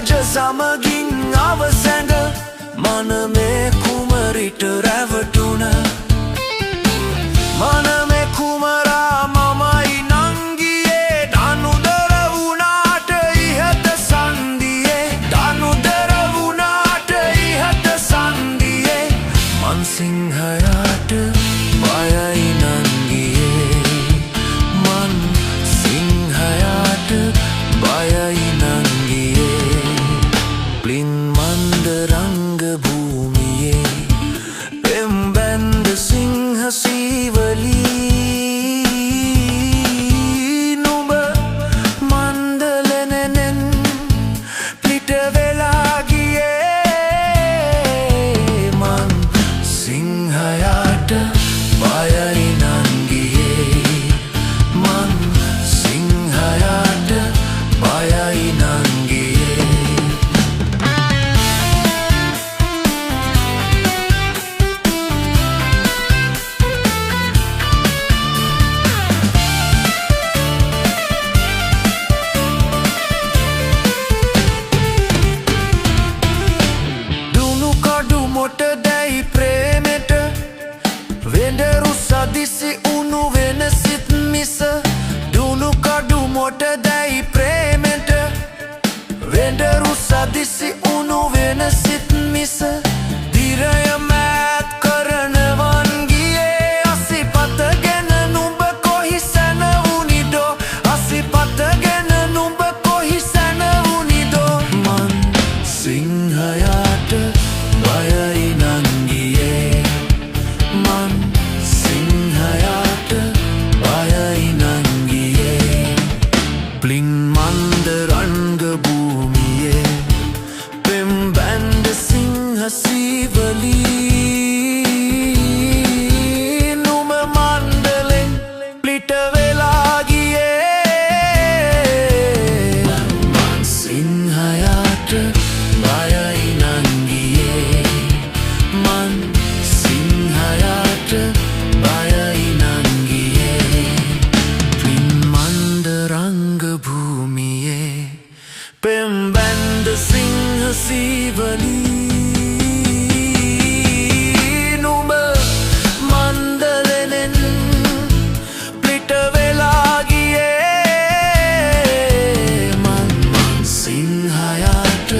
රජ සමගින් අවසැඟ මනමේ කුමරිට රැවටුණ මනමේ කුමරා මමයි නංගියේ දනුදර වුණාට ඉහත සන්දියේ දනුදර වුණාට ඉහත සන්දියේ මන් සිංහයාට බයයි නංගියේ මන් සිංහයාට බයයි නංගියේ ප්ලින් මන්ද රංග භූමියේ පෙම්බැන්ද සිංහ සීවලී නුඹ මන්දලනෙනෙන් පිට වෙලා ගියේ මන් සිංහයාට බයයි නංගියේ මන් සිංහයාට බයයි නංගියේ මොටදැයි ප්‍රේමෙට වෙඩරු සදිසි උණු වෙන සිත් මිස දුණු කඩු මොටදැයි ප්‍රේමෙට වෙඩරු සදිසි උණු වෙන සිත් මිස දිරය මෑත් කරනවන් ගියේ අසිපතගෙන නුඹ කොහි සැනවුනිදෝ අසිපතගෙන නුඹ කොහි සැනවුනිදෝ මන් සිංහයාට බයයි නංගියේ මන් සිංහයාට බයයි නංගියේ ප්ලින් මන්ද රංග භූමියේ පෙම්බැන්ද සිංහ සීවලී නුඹ මණ්ඩලෙන් පිට වෙලා ගියේ මන් සිංහයාට බයයි නංගියේ මන් සිංහයාට බයයි නංගියේ ප්ලින් මන්ද රංග භූමියේ පෙම්බැන්ද සිංහ සීවලී නුඹ මන්දලනෙන් පිට වෙලා ගියේ මන් සිංහයාට